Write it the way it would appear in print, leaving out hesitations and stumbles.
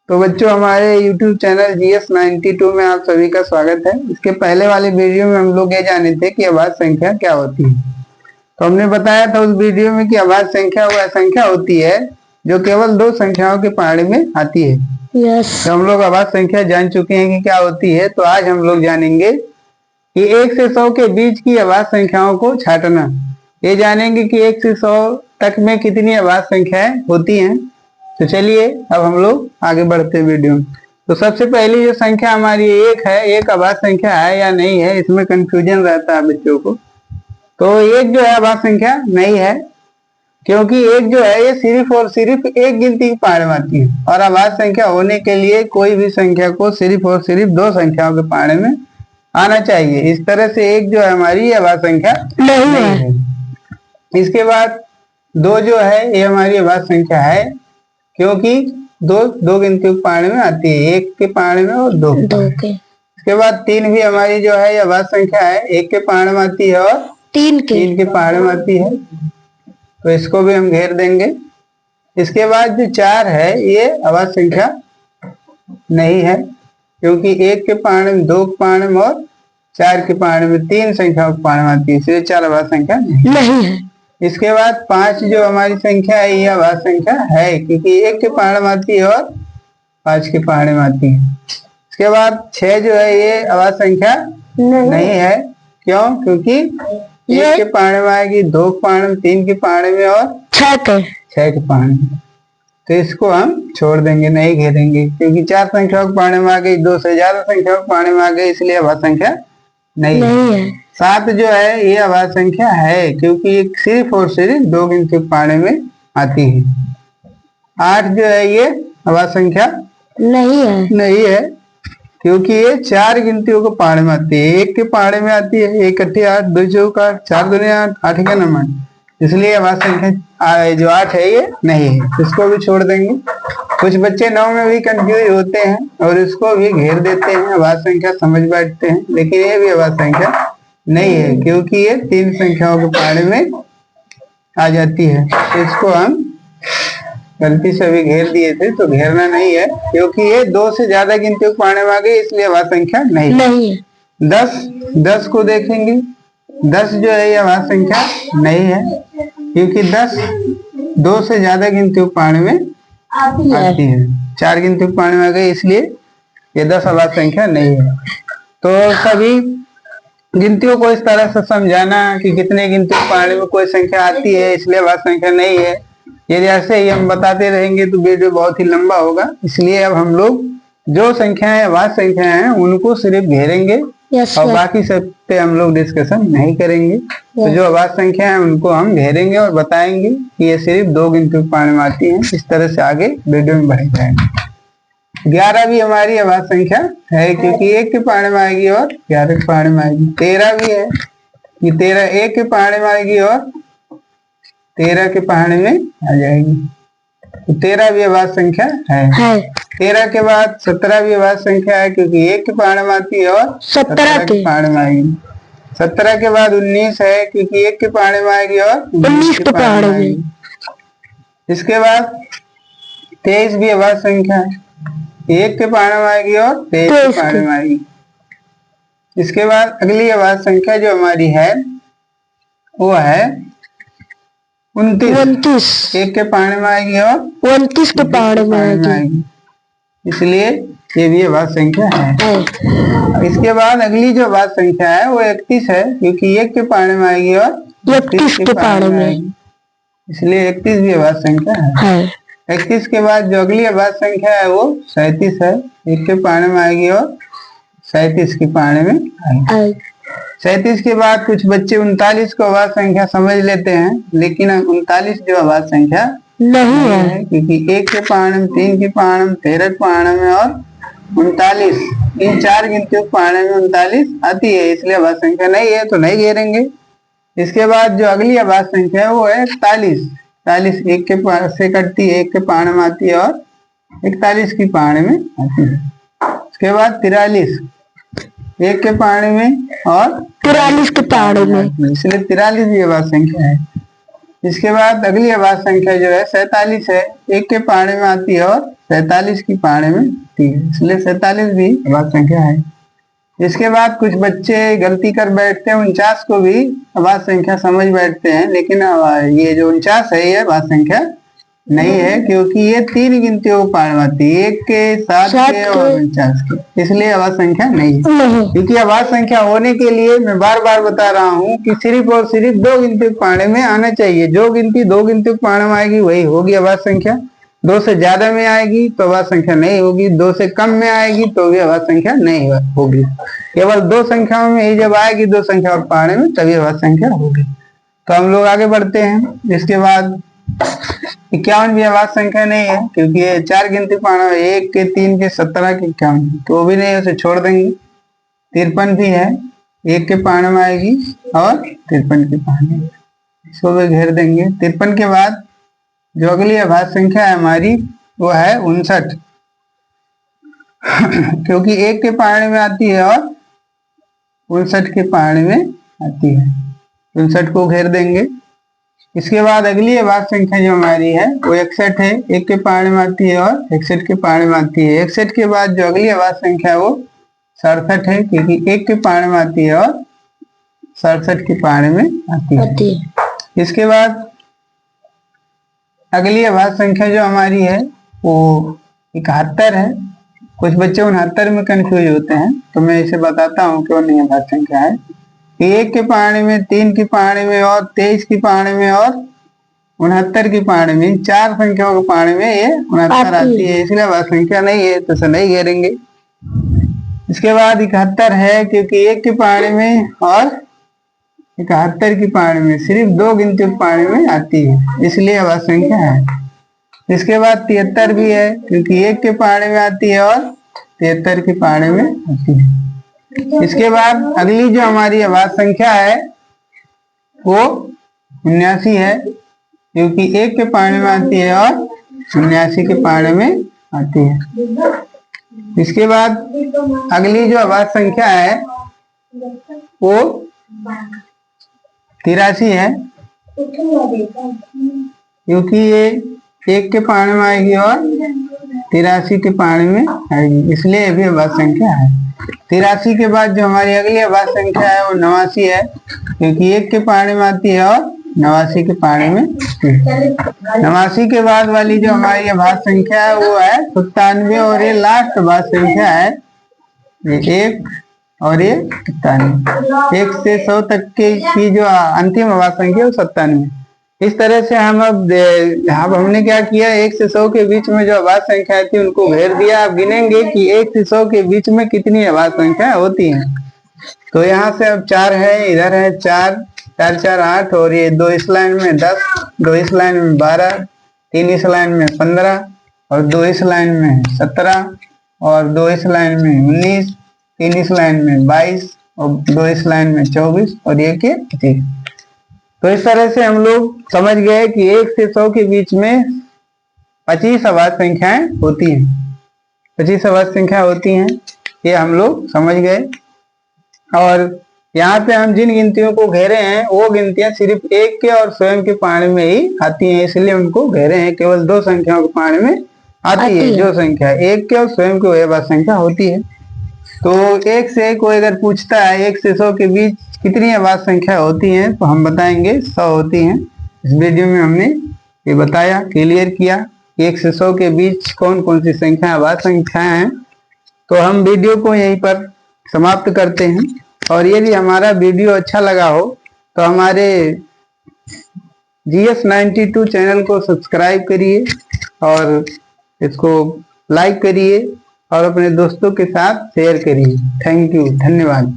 तो बच्चों, हमारे YouTube चैनल GS92 में आप सभी का स्वागत है। इसके पहले वाले वीडियो में हम लोग ये जाने थे कि अभाज्य संख्या क्या होती है। तो हमने बताया था उस वीडियो में कि अभाज्य संख्या वह संख्या होती है जो केवल दो संख्याओं के पाड़े में आती है। तो हम लोग अभाज्य संख्या जान चुके हैं कि क्या होती है। तो आज हम लोग जानेंगे कि 1 से 100 के बीच की अभाज्य संख्याओं को छांटना। ये जानेंगे कि 1 से 100 तक में कितनी अभाज्य संख्याएं होती हैं। तो चलिए अब हम लोग आगे बढ़ते हैं वीडियो में। तो सबसे पहली जो संख्या हमारी एक है, एक अभाज्य संख्या है या नहीं है, इसमें कंफ्यूजन रहता है बच्चों को। तो एक जो है अभाज्य संख्या नहीं है, क्योंकि एक जो है ये सिर्फ और सिर्फ एक गिनती के पाड़े में आती है, और अभाज्य संख्या होने के लिए कोई भी संख्या को सिर्फ और सिर्फ दो संख्याओं के पाड़े में आना चाहिए। इस तरह से एक जो है हमारी अभाज्य संख्या नहीं है। इसके बाद दो जो है ये हमारी अभाज्य संख्या है, क्योंकि दो गिनती के पाड़े में आती है, एक के पाड़े में और दो के। इसके बाद तीन भी हमारी जो है अभाज्य संख्या है, एक के पाड़े में आती है और तीन के पाड़े में आती है। तो इसको भी हम घेर देंगे। इसके बाद जो चार है ये अभाज्य संख्या नहीं है, क्योंकि एक के पाड़े में, दो के पाड़े में और चार के पाड़े में, तीन संख्याओं के पाड़े में आती है, इसलिए चार अभाज्य संख्या नहीं है। इसके बाद पांच जो हमारी संख्या है ये अभाज्य संख्या है, क्योंकि एक के पाड़े में आती है और पांच के पाड़े में आती है। इसके बाद छह जो है ये अभाज्य संख्या नहीं है। क्यों? क्योंकि एक के पाड़े में आएगी, दो के पाड़े में, तीन के पाड़े में और छह के पाड़े में। तो इसको हम छोड़ देंगे, नहीं घेरेंगे, क्योंकि चार संख्याओं के पाड़े में आ गई, दो से ज्यादा संख्याओं के पाड़े में आ गई, इसलिए अभाज्य संख्या नहीं है। सात जो है ये अभाज्य संख्या है, क्योंकि ये सिर्फ और सिर्फ दो गिनती के पाड़े में आती है। आठ जो है ये अभाज्य संख्या नहीं है, क्योंकि ये चार गिनतियों के पाड़े में आती है, एक के पाड़े में आती है, एक अट्ठे आठ, दो चौक आठ, चार दूने आठ, आठ का नंबर, इसलिए अभाज्य संख्या जो आठ है ये नहीं है। इसको भी छोड़ देंगे। कुछ बच्चे 9 में भी कंफ्यूज होते हैं और इसको भी घेर देते हैं, अभाज्य संख्या समझ बैठते हैं, लेकिन ये भी अभाज्य संख्या नहीं है, क्योंकि ये तीन संख्याओं के पाड़े में आ जाती है। तो इसको हम गलती से भी घेर दिए थे, तो घेरना नहीं है, क्योंकि ये दो से ज्यादा गिनतियों के पाड़े में आ गई, इसलिए अभाज्य संख्या नहीं है। 10 को देखेंगे। 10 जो है ये अभाज्य संख्या नहीं है, क्योंकि 10 दो से ज्यादा गिनतियों के पाड़े में आती है, चार गिनतियों के पाड़े में आ गई, इसलिए ये 10 अभाज्य संख्या नहीं है। तो सभी गिनतियों को इस तरह से समझाना कि कितने गिनती के पाड़े में कोई संख्या आती है, इसलिए अभाज्य संख्या नहीं है, यदि ऐसे ही हम बताते रहेंगे तो वीडियो बहुत ही लंबा होगा। इसलिए अब हम लोग जो संख्याएं अभाज्य संख्याएं हैं उनको सिर्फ घेरेंगे और बाकी सब पे हम लोग डिस्कशन नहीं करेंगे। तो जो अभाज्य संख्या है उनको हम घेरेंगे और बताएंगे कि ये सिर्फ दो गिनती के पाड़े में आती है। इस तरह से आगे वीडियो में बढ़े जाएंगे। 11 भी हमारी अभाज्य संख्या है, क्योंकि एक के पाड़े में आएगी और 11 के पाड़े में आएगी। 13 भी है, कि 13 एक के पाड़े में आएगी और 13 के पाड़े में आ जाएगी, तो 13 भी अभाज्य संख्या है। 13 के बाद 17 भी अभाज्य संख्या है, क्योंकि एक के पाड़े में आती है और 17 के पाड़े में आएगी। 17 के बाद 19 है, क्योंकि एक के पाड़े में आएगी और 19 के पाड़े में आएगी। इसके बाद 23 भी अभाज्य संख्या है, एक के पाड़े में आएगी और 23 के पाड़े में आएगी। इसके बाद अगली अभाज्य संख्या जो हमारी है वो है 29, एक के पाड़े में आएगी और 29 के पाड़े में आएगी, इसलिए ये भी अभाज्य संख्या है। इसके बाद अगली जो अभाज्य संख्या है वो 31 है, क्योंकि एक के पाड़े में आएगी और 31 के पाड़े में आएगी, इसलिए 31 भी अभाज्य संख्या है। 31 के बाद जो अगली अभाज्य संख्या है वो 37 है, एक के पाड़े में आएगी और 37 के पाड़े में आएगी। 37 के बाद कुछ बच्चे 39 को अभाज्य संख्या समझ लेते हैं, लेकिन 39 जो अभाज्य संख्या नहीं है, क्योंकि एक के पाड़े में, तीन के पाड़े में, 13 के पाड़े में और 39, इन चार गिनतियों के पाड़े में 39 आती है, इसलिए अभाज्य संख्या नहीं है, तो नहीं घेरेंगे। इसके बाद जो अगली अभाज्य संख्या है वो है 41। 41 एक के पाड़े से कटती है, एक के पाड़े में आती है और 41 की पाड़े में आती है। इसके बाद 43 एक के पाड़े में और 43 के पाड़े में, इसलिए 43 भी अभाज्य संख्या है। इसके बाद अगली अभाज्य संख्या जो है 47 है, एक के पाड़े में आती है और 47 की पाने में आती है, इसलिए 47 भी अभाज्य संख्या है। इसके बाद कुछ बच्चे गलती कर बैठते हैं, 49 को भी अभाज्य संख्या समझ बैठते हैं, लेकिन ये जो 49 है ये अभाज्य संख्या नहीं है, क्योंकि ये 3 गिनतियों को पार आती है, 1 के, 7 के और 49 के, इसलिए अभाज्य संख्या नहीं है। क्योंकि अभाज्य संख्या होने के लिए मैं बार बार बता रहा हूँ कि सिर्फ और सिर्फ 2 गिनती पाने में आना चाहिए। जो गिनती 2 गिनती पाने में आएगी वही होगी अभाज्य संख्या। 2 से ज्यादा में आएगी तो अभाज्य संख्या नहीं होगी, 2 से कम में आएगी तो भी अभाज्य संख्या नहीं होगी। केवल 2 संख्याओं में ही जब आएगी 2 संख्या और पाने में तभी अभाज्य संख्या होगी। तो हम लोग आगे बढ़ते हैं। इसके बाद 51 भी अभाज्य संख्या नहीं है, क्योंकि ये 4 गिनती पाना है, 1 के, 3 के, 17 के, 51, तो वो भी नहीं, उसे छोड़ देंगे। 53 भी है, 1 के पाने में आएगी और 53 के पाने में, इसको भी घेर देंगे। 53 के बाद जो अगली अभाज्य संख्या है हमारी वो है 59, क्योंकि 1 के पाने में आती है और 59 के पाने में आती है, 59 को घेर देंगे। इसके बाद अगली अभाज्य संख्या जो हमारी है वो 61 है, 1 के पाने में आती है और 61 के पाने में आती है। 61 के बाद जो अगली अभाज्य संख्या है वो 67 है, क्योंकि 1 के पाने में आती है और 67 के पाने में आती है। इसके बाद अगली अभाज्य संख्या जो हमारी है वो 71 है। कुछ बच्चे 69 में कंफ्यूज होते हैं, तो मैं इसे बताता हूँ क्यों नहीं अभाज्य संख्या है। 1 के पाने में, 3 की पाने में और 23 की पाने में और 69 की पाने में, 4 संख्याओं के पाने में ये 69 आती है, इसलिए अभाज्य संख्या नहीं है, तो इसे नहीं घेरेंगे। इसके बाद 71 है, क्योंकि 1 के पाने में और 71 की पाने में सिर्फ 2 गिनती के पाने में आती है, इसलिए अभाज्य संख्या है। इसके बाद 73 भी है, क्योंकि 1 के पाने में आती है और 73 के पाने में आती है। इसके बाद अगली जो हमारी अभाज्य संख्या है वो 79 है, क्योंकि 1 के पाने में आती है और 79 के पाने में आती है। इसके बाद अगली जो अभाज्य संख्या है वो 83 है, क्योंकि ये 1 के पाने में आएगी और 83 के पाने में आएगी, इसलिए ये भी अभाज्य संख्या है। 83 के बाद जो हमारी अगली अभाज्य संख्या है वो 89 है, क्योंकि 1 के पाने में आती है और 89 के पाने में। 89 के बाद वाली जो हमारी अभाज्य संख्या है वो है 97, और ये लास्ट अभाज्य संख्या है, ये 1 और ये 97। 1 से 100 तक की जो अंतिम अभाज्य संख्या है वो 97। इस तरह से हम अब हमने क्या किया, 1 से 100 के बीच में जो अभाज्य संख्या थी उनको घेर दिया। अब गिनेंगे कि 1 से 100 के बीच में कितनी अभाज्य संख्या होती हैं। तो यहाँ से अब 4 है, इधर है 4, 4 4 8, और ये 2 इस लाइन में 10, 2 इस लाइन में 12, 3 इस लाइन में 15, और 2 इस लाइन में 17, और 2 इस लाइन में 19, 3 इस लाइन में 22, और 2 इस लाइन में 24, और ये 25। तो इस तरह से हम लोग समझ गए कि 1 से 100 के बीच में 25 अभाज्य संख्याएं होती हैं। 25 अभाज्य संख्या होती हैं, ये हम लोग समझ गए। और यहाँ पे हम जिन गिनतियों को घेरे हैं वो गिनतियां सिर्फ 1 के और स्वयं के पाने में ही आती हैं, इसलिए उनको घेरे हैं। केवल 2 संख्याओं के पाने में आती है जो संख्या 1 के और स्वयं के वही अभाज्य संख्या होती है। तो 1 से कोई अगर पूछता है 1 से 100 के बीच कितनी अभाज्य संख्या होती हैं, तो हम बताएंगे 100 होती हैं। इस वीडियो में हमने ये बताया, क्लियर किया 1 से 100 के बीच कौन कौन सी संख्या अभाज्य संख्याएं हैं। तो हम वीडियो को यहीं पर समाप्त करते हैं, और यदि हमारा वीडियो अच्छा लगा हो तो हमारे GS92 चैनल को सब्सक्राइब करिए और इसको लाइक करिए और अपने दोस्तों के साथ शेयर करिए। थैंक यू, धन्यवाद।